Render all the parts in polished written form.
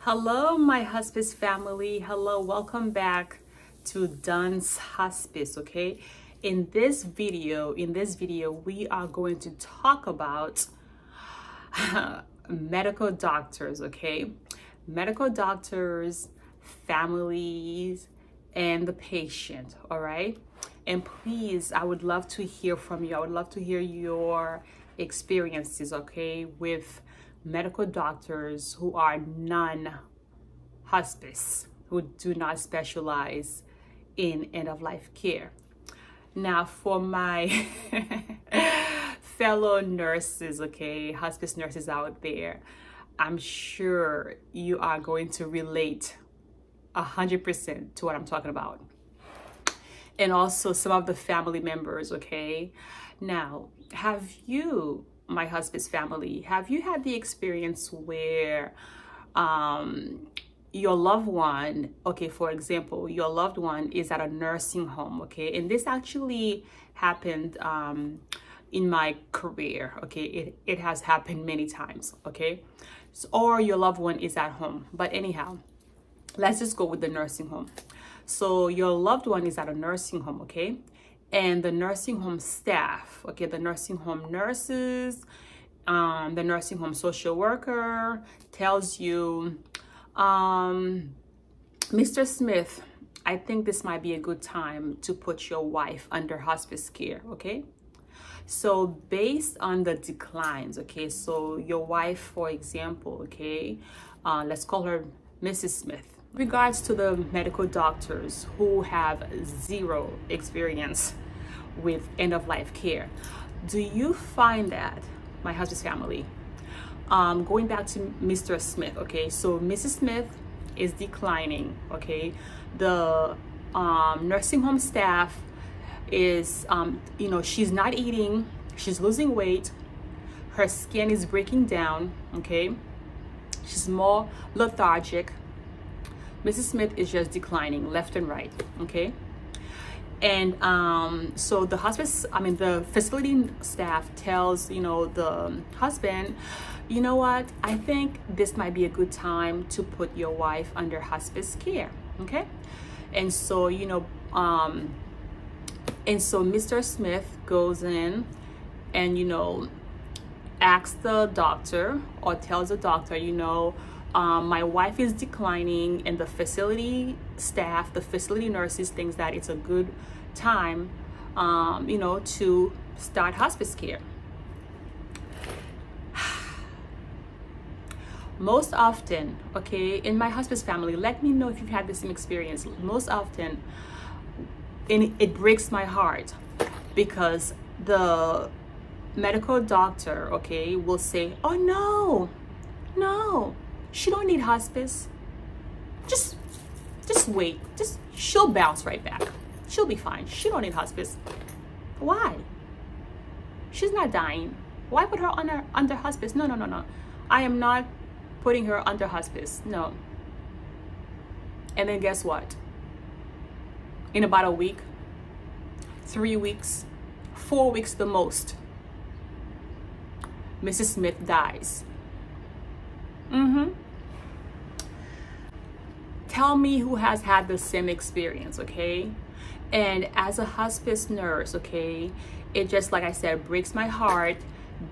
Hello, my hospice family. Hello, welcome back to Duns Hospice. Okay, in this video, we are going to talk about medical doctors. Okay, medical doctors, families, and the patient. All right, and please, I would love to hear from you. I would love to hear your experiences. Okay, with medical doctors who are non-hospice, who do not specialize in end-of-life care. Now, for my fellow nurses, okay, hospice nurses out there, I'm sure you are going to relate 100% to what I'm talking about. And also some of the family members, okay? Now, have you, my hospice family, have you had the experience where your loved one, okay, for example, your loved one is at a nursing home, okay? And this actually happened in my career, okay? It has happened many times, okay? So, or your loved one is at home. But anyhow, let's just go with the nursing home. So your loved one is at a nursing home, okay? And the nursing home staff, okay, the nursing home nurses, the nursing home social worker tells you, Mr. Smith, I think this might be a good time to put your wife under hospice care, okay? So based on the declines, okay, so your wife, for example, okay, let's call her Mrs. Smith. Regards to the medical doctors who have zero experience with end-of-life care, do you find that, my hospice family, going back to Mr. Smith, okay, so Mrs. Smith is declining, okay, the nursing home staff is you know, she's not eating, she's losing weight, her skin is breaking down, okay, she's more lethargic. Mrs. Smith is just declining left and right, okay? And so the hospice, the facility staff tells, you know, the husband, you know what, I think this might be a good time to put your wife under hospice care, okay? And so, you know, and so Mr. Smith goes in and, you know, asks the doctor or tells the doctor, you know, my wife is declining, and the facility staff, the facility nurses thinks that it's a good time, you know, to start hospice care. Most often, okay, in my hospice family, let me know if you've had the same experience. Most often, and it breaks my heart because the medical doctor, okay, will say, oh no, she don't need hospice. Just wait. She'll bounce right back. She'll be fine. She don't need hospice. Why? She's not dying. Why put her under hospice? No. I am not putting her under hospice. No. And then guess what? In about a week, 3 weeks, 4 weeks the most, Mrs. Smith dies. Tell me who has had the same experience, okay? And as a hospice nurse, okay, it just, like I said, breaks my heart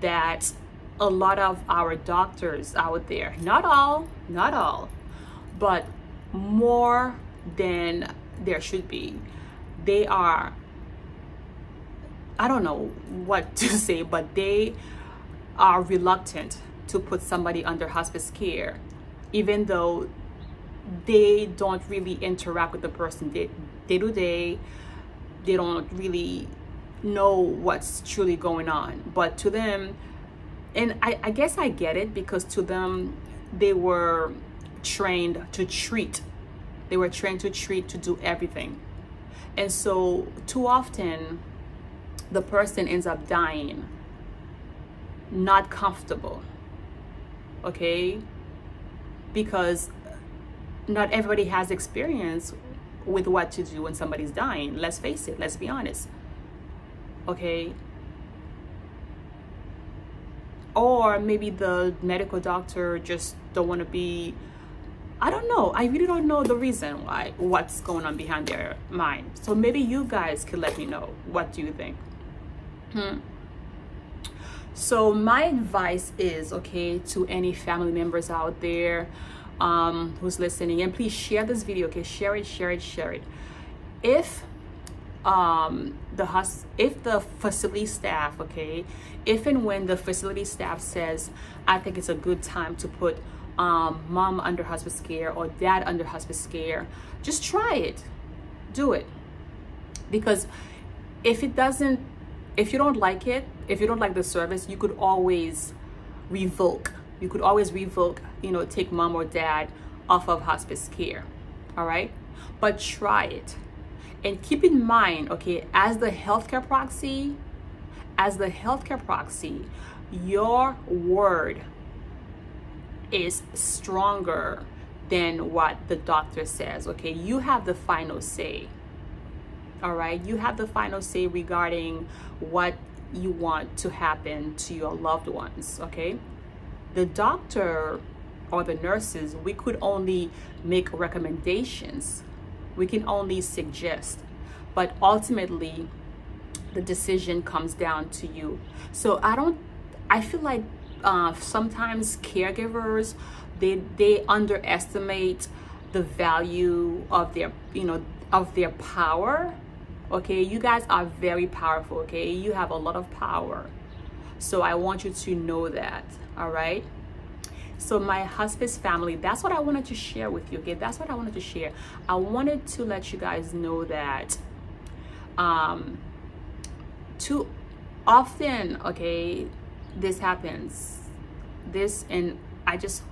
that a lot of our doctors out there, not all, but more than there should be, they are, I don't know what to say, but they are reluctant to put somebody under hospice care, even though they don't really interact with the person day to day. They don't really know what's truly going on. But to them, and I guess I get it, because to them, they were trained to treat. They were trained to treat, to do everything. And so too often, the person ends up dying, not comfortable, okay? Because not everybody has experience with what to do when somebody's dying. Let's face it, let's be honest, okay? Or maybe the medical doctor just don't want to be I don't know. I really don't know the reason why, what's going on behind their mind. So maybe you guys could let me know. What do you think? So my advice is, okay, to any family members out there who's listening, and please share this video, okay? Share it. If the facility staff, okay, if and when the facility staff says, I think it's a good time to put mom under hospice care or dad under hospice care, just try it, do it. Because if you don't like it, if you don't like the service, you could always revoke, you know, take mom or dad off of hospice care. All right, but try it. And keep in mind, okay, as the healthcare proxy, your word is stronger than what the doctor says, okay? You have the final say, all right? You have the final say regarding what you want to happen to your loved ones, okay? The doctor or the nurses, we could only make recommendations. We can only suggest, but ultimately the decision comes down to you. So I feel like sometimes caregivers, they underestimate the value of their, you know, of their power. Okay, you guys are very powerful, okay? You have a lot of power. So I want you to know that, all right? So my hospice family, that's what I wanted to share with you, okay? That's what I wanted to share. I wanted to let you guys know that too often, okay, this happens. And I just,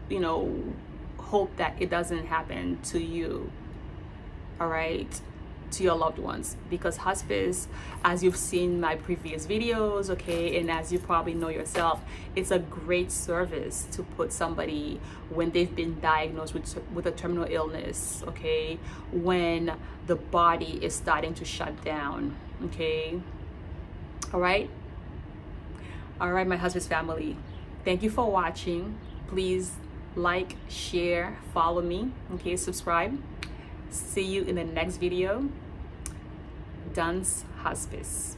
you know, hope that it doesn't happen to you, all right, to your loved ones. Because hospice, as you've seen my previous videos, okay, and as you probably know yourself, it's a great service to put somebody when they've been diagnosed with a terminal illness, okay, when the body is starting to shut down, okay? All right, my hospice family, thank you for watching. Please like, share, follow me, okay, subscribe. See you in the next video. Duns Hospice.